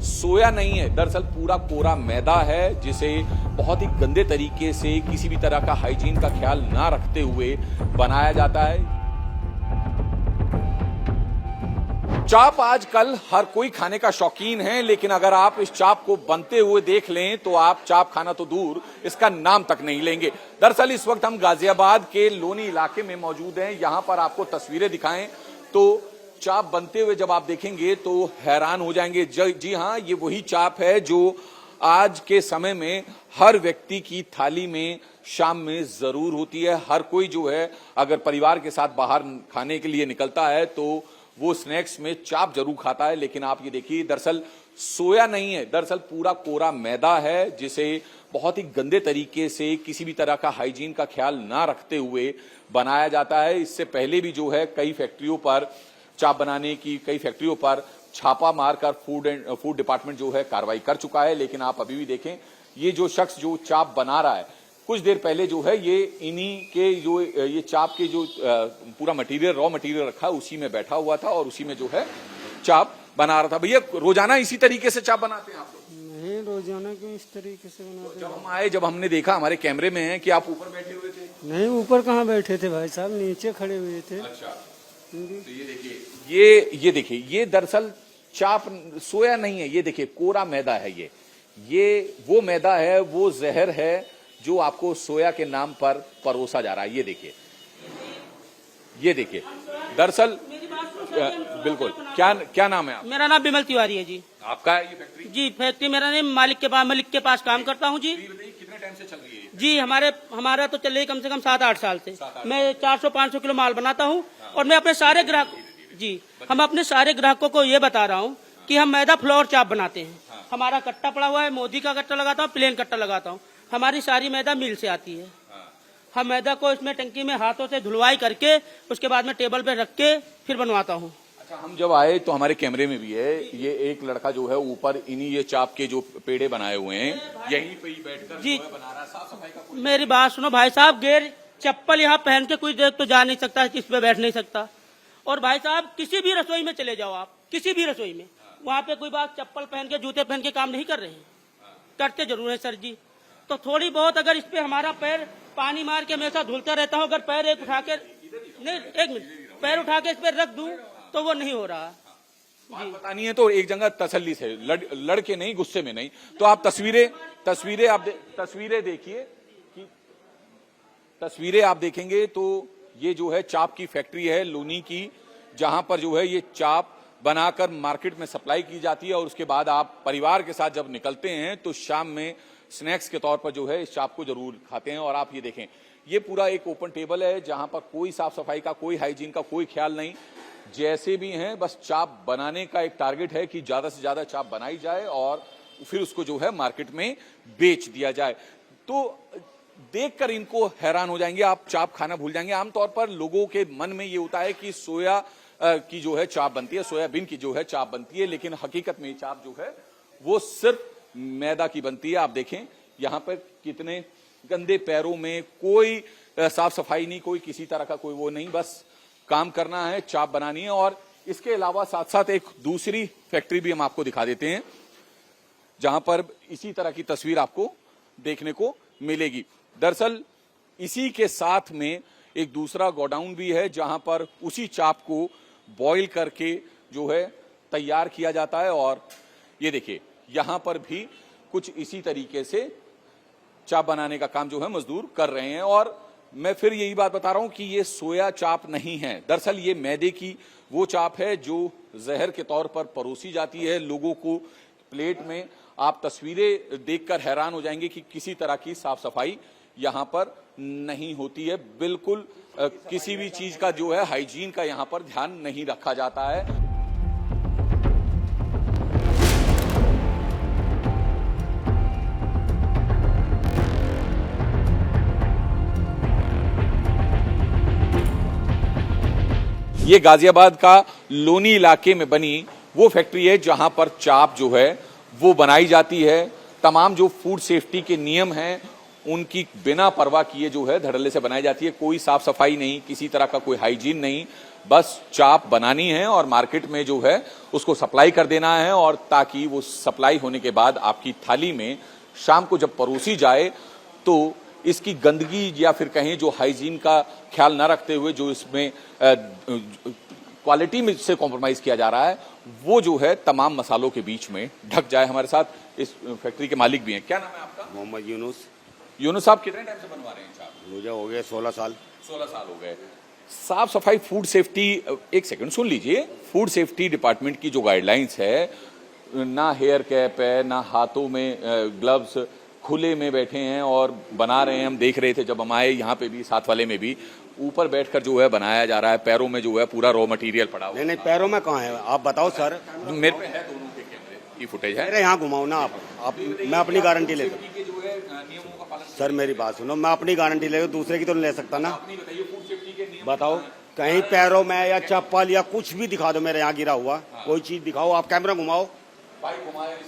सोया नहीं है, दरअसल पूरा कोरा मैदा है जिसे बहुत ही गंदे तरीके से किसी भी तरह का हाइजीन का ख्याल ना रखते हुए बनाया जाता है। चाप आजकल हर कोई खाने का शौकीन है, लेकिन अगर आप इस चाप को बनते हुए देख लें तो आप चाप खाना तो दूर इसका नाम तक नहीं लेंगे। दरअसल इस वक्त हम गाजियाबाद के लोनी इलाके में मौजूद हैं। यहां पर आपको तस्वीरें दिखाएं तो चाप बनते हुए जब आप देखेंगे तो हैरान हो जाएंगे। जी हां, ये वही चाप है जो आज के समय में हर व्यक्ति की थाली में शाम में जरूर होती है। हर कोई जो है अगर परिवार के साथ बाहर खाने के लिए निकलता है तो वो स्नैक्स में चाप जरूर खाता है। लेकिन आप ये देखिए, दरअसल सोया नहीं है, दरअसल पूरा कोरा मैदा है जिसे बहुत ही गंदे तरीके से किसी भी तरह का हाइजीन का ख्याल ना रखते हुए बनाया जाता है। इससे पहले भी जो है कई फैक्ट्रियों पर चाप बनाने की, कई फैक्ट्रियों पर छापा मारकर फूड डिपार्टमेंट जो है कार्रवाई कर चुका है। लेकिन आप अभी भी देखें, ये जो शख्स जो चाप बना रहा है, कुछ देर पहले जो है ये इन्हीं के जो ये चाप के जो पूरा मटेरियल, रॉ मटेरियल रखा है उसी में बैठा हुआ था और उसी में जो है चाप बना रहा था। भैया, रोजाना इसी तरीके से चाप बनाते हैं आप लोग? नहीं, रोजाना क्यों इस तरीके से बनाते? जब हम आए, जब हमने देखा हमारे कैमरे में है कि आप ऊपर बैठे हुए थे। नहीं, ऊपर कहाँ बैठे थे भाई साहब, नीचे खड़े हुए थे। अच्छा, तो ये देखिए, ये दरअसल चाप सोया नहीं है, ये देखिए कोरा मैदा है। ये वो मैदा है, वो जहर है जो आपको सोया के नाम पर परोसा जा रहा है। ये देखिए दरअसल बिल्कुल। क्या नाम है आप? मेरा नाम विमल तिवारी है जी। आपका है ये फैक्ट्री? जी, फैक्ट्री मेरा नहीं, मलिक के पास काम करता हूँ जी। कितने टाइम से चल रही है जी, हमारा तो चल रही है कम से कम 7-8 साल से। मैं 400-500 किलो माल बनाता हूँ और मैं अपने सारे ग्राहकों को ये बता रहा हूँ कि हम मैदा फ्लोर चाप बनाते हैं। हमारा कट्टा पड़ा हुआ है, मोदी का कट्टा लगाता हूँ, प्लेन कट्टा लगाता हूँ। हमारी सारी मैदा मिल से आती है। हम मैदा को इसमें टंकी में हाथों से धुलवाई करके उसके बाद में टेबल पे रख के फिर बनवाता हूँ। अच्छा, हम जब आए तो हमारे कैमरे में भी है, ये एक लड़का जो है ऊपर इन्हीं ये चाप के जो पेड़े बनाए हुए हैं यहीं पे ही बैठकर जी बना रहा है। साफ सफाई का मेरी बात सुनो भाई साहब, गैर चप्पल यहाँ पहन के कोई देख तो जा नहीं सकता, इस पे बैठ नहीं सकता। और भाई साहब, किसी भी रसोई में चले जाओ आप, किसी भी रसोई में, वहाँ पे कोई बात चप्पल पहन के, जूते पहन के काम नहीं कर रहे हैं। करते जरूर है सर जी। तो थोड़ी बहुत अगर इस पे हमारा पैर पानी मार के हमेशा धुलता रहता हूँ, अगर पैर एक उठा के नहीं, 1 मिनट, पैर उठा के इस पे रख दूं तो वो नहीं हो रहा। बात बतानी है तो एक जगह तसल्ली से, लड़के नहीं, गुस्से में नहीं। तो आप तस्वीरें देखिए, कि तस्वीरें आप देखेंगे तो ये जो है चाप की फैक्ट्री है लोनी की, जहां पर जो है ये चाप बनाकर मार्केट में सप्लाई की जाती है और उसके बाद आप परिवार के साथ जब निकलते हैं तो शाम में स्नैक्स के तौर पर जो है इस चाप को जरूर खाते हैं। और आप ये देखें, ये पूरा एक ओपन टेबल है जहां पर कोई साफ सफाई का, कोई हाइजीन का कोई ख्याल नहीं। जैसे भी हैं, बस चाप बनाने का एक टारगेट है कि ज्यादा से ज्यादा चाप बनाई जाए और फिर उसको जो है मार्केट में बेच दिया जाए। तो देखकर इनको हैरान हो जाएंगे, आप चाप खाना भूल जाएंगे। आमतौर पर लोगों के मन में ये होता है कि सोया की जो है चाप बनती है, सोयाबीन की जो है चाप बनती है, लेकिन हकीकत में चाप जो है वो सिर्फ मैदा की बनती है। आप देखें यहां पर कितने गंदे पैरों में, कोई साफ सफाई नहीं, कोई किसी तरह का कोई वो नहीं, बस काम करना है, चाप बनानी है। और इसके अलावा साथ साथ एक दूसरी फैक्ट्री भी हम आपको दिखा देते हैं जहां पर इसी तरह की तस्वीर आपको देखने को मिलेगी। दरअसल इसी के साथ में एक दूसरा गोडाउन भी है जहां पर उसी चाप को बॉईल करके जो है तैयार किया जाता है। और ये देखिए, यहां पर भी कुछ इसी तरीके से चाप बनाने का काम जो है मजदूर कर रहे हैं। और मैं फिर यही बात बता रहा हूं कि ये सोया चाप नहीं है, दरअसल ये मैदे की वो चाप है जो जहर के तौर पर परोसी जाती है लोगों को प्लेट में। आप तस्वीरें देखकर हैरान हो जाएंगे कि किसी तरह की साफ सफाई यहां पर नहीं होती है। बिल्कुल किसी भी चीज का जो है हाइजीन का यहां पर ध्यान नहीं रखा जाता है। ये गाजियाबाद का लोनी इलाके में बनी वो फैक्ट्री है जहां पर चाप जो है वो बनाई जाती है। तमाम जो फूड सेफ्टी के नियम हैं उनकी बिना परवाह किए जो है धड़ल्ले से बनाई जाती है। कोई साफ सफाई नहीं, किसी तरह का कोई हाइजीन नहीं। बस चाप बनानी है और मार्केट में जो है उसको सप्लाई कर देना है, और ताकि वो सप्लाई होने के बाद आपकी थाली में शाम को जब परोसी जाए तो इसकी गंदगी या फिर कहें जो हाइजीन का ख्याल न रखते हुए जो इसमें क्वालिटी में से कॉम्प्रोमाइज किया जा रहा है वो जो है तमाम मसालों के बीच में ढक जाए। हमारे साथ इस फैक्ट्री के मालिक भी हैं। क्या नाम है आपका? मोहम्मद यूनुस। यूनुस साहब, कितने टाइम से बनवा रहे हैं चाप? मुझे हो गए 16 साल। 16 साल हो गए। साफ सफाई, फूड सेफ्टी, एक सेकंड सुन लीजिए, फूड सेफ्टी डिपार्टमेंट की जो गाइडलाइंस है, ना हेयर कैप है, ना हाथों में ग्लव्स, खुले में बैठे हैं और बना रहे हैं। हम देख रहे थे जब हम आए यहाँ पे भी, साथ वाले में भी ऊपर बैठकर जो है बनाया जा रहा है, पैरों में जो है पूरा रॉ मटेरियल पड़ा हुआ। नहीं, पैरों में कहाँ है, आप बताओ सर। मेरे पे है दोनों के कैमरे की फुटेज है। अरे यहाँ घुमाओ ना आप मैं अपनी गारंटी लेता हूँ। सर मेरी बात सुनो, मैं अपनी गारंटी ले, दूसरे की तो नहीं ले सकता ना। बताओ, कहीं पैरों में या चप्पल या कुछ भी दिखा दो मेरे यहाँ गिरा हुआ, कोई चीज दिखाओ। आप कैमरा घुमाओ,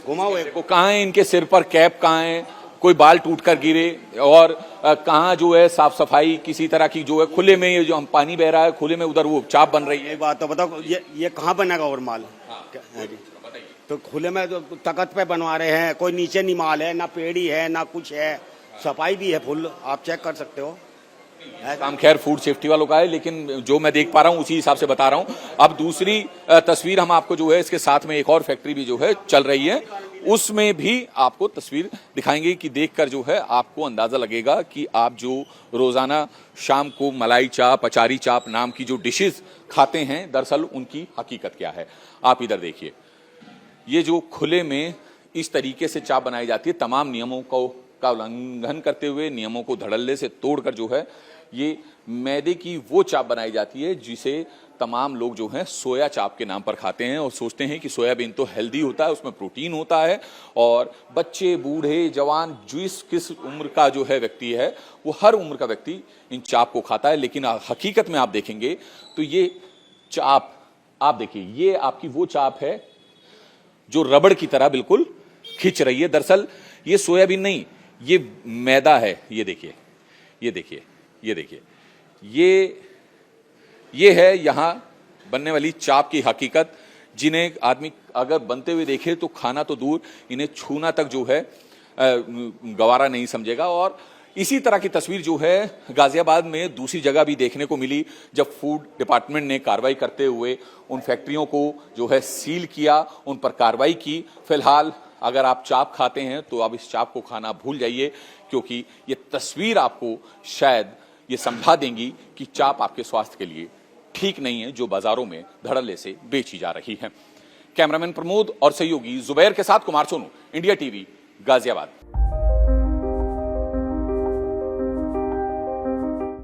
घुमाओ एक। कहाँ है इनके सिर पर कैप, कहाँ है, कोई बाल टूटकर गिरे, और कहाँ जो है साफ सफाई किसी तरह की जो है, खुले में ये जो हम पानी बह रहा है खुले में, उधर वो चाप बन रही है। एक बात तो बताओ, ये कहाँ बनेगा और माल? तो खुले में तो तकत पे बनवा रहे हैं, कोई नीचे नहीं माल है, ना पेड़ी है ना कुछ है, सफाई भी है फुल, आप चेक कर सकते हो। काम खैर फूड सेफ्टी वालों का है, लेकिन जो मैं देख पा रहा हूं उसी हिसाब से बता रहा हूं। अब दूसरी तस्वीर हम आपको जो है, इसके साथ में एक और फैक्ट्री भी जो है चल रही है, उसमें भी आपको तस्वीर दिखाएंगे कि देखकर जो है आपको अंदाजा लगेगा कि आप जो रोजाना शाम को मलाई चाप, अचारी चाप नाम की जो डिशेस खाते हैं, दरअसल उनकी हकीकत क्या है। आप इधर देखिए, ये जो खुले में इस तरीके से चाप बनाई जाती है, तमाम नियमों का उल्लंघन करते हुए, नियमों को धड़ल्ले से तोड़कर जो है ये मैदे की वो चाप बनाई जाती है जिसे तमाम लोग जो हैं सोया चाप के नाम पर खाते हैं और सोचते हैं कि सोयाबीन तो हेल्दी होता है, उसमें प्रोटीन होता है, और बच्चे, बूढ़े, जवान, जिस किस उम्र का जो है व्यक्ति है, वो हर उम्र का व्यक्ति इन चाप को खाता है। लेकिन हकीकत में आप देखेंगे तो ये चाप, आप देखिए, ये आपकी वो चाप है जो रबड़ की तरह बिल्कुल खिंच रही है। दरअसल ये सोयाबीन नहीं, ये मैदा है। ये देखिए, ये देखिए, ये देखिए, ये है यहां बनने वाली चाप की हकीकत, जिन्हें आदमी अगर बनते हुए देखे तो खाना तो दूर, इन्हें छूना तक जो है गवारा नहीं समझेगा। और इसी तरह की तस्वीर जो है गाजियाबाद में दूसरी जगह भी देखने को मिली, जब फूड डिपार्टमेंट ने कार्रवाई करते हुए उन फैक्ट्रियों को जो है सील किया, उन पर कार्रवाई की। फिलहाल अगर आप चाप खाते हैं तो आप इस चाप को खाना भूल जाइए, क्योंकि ये तस्वीर आपको शायद ये समझा देंगी कि चाप आपके स्वास्थ्य के लिए ठीक नहीं है, जो बाजारों में धड़ल्ले से बेची जा रही है। कैमरामैन प्रमोद और सहयोगी जुबैर के साथ कुमार सोनू, इंडिया टीवी, गाजियाबाद।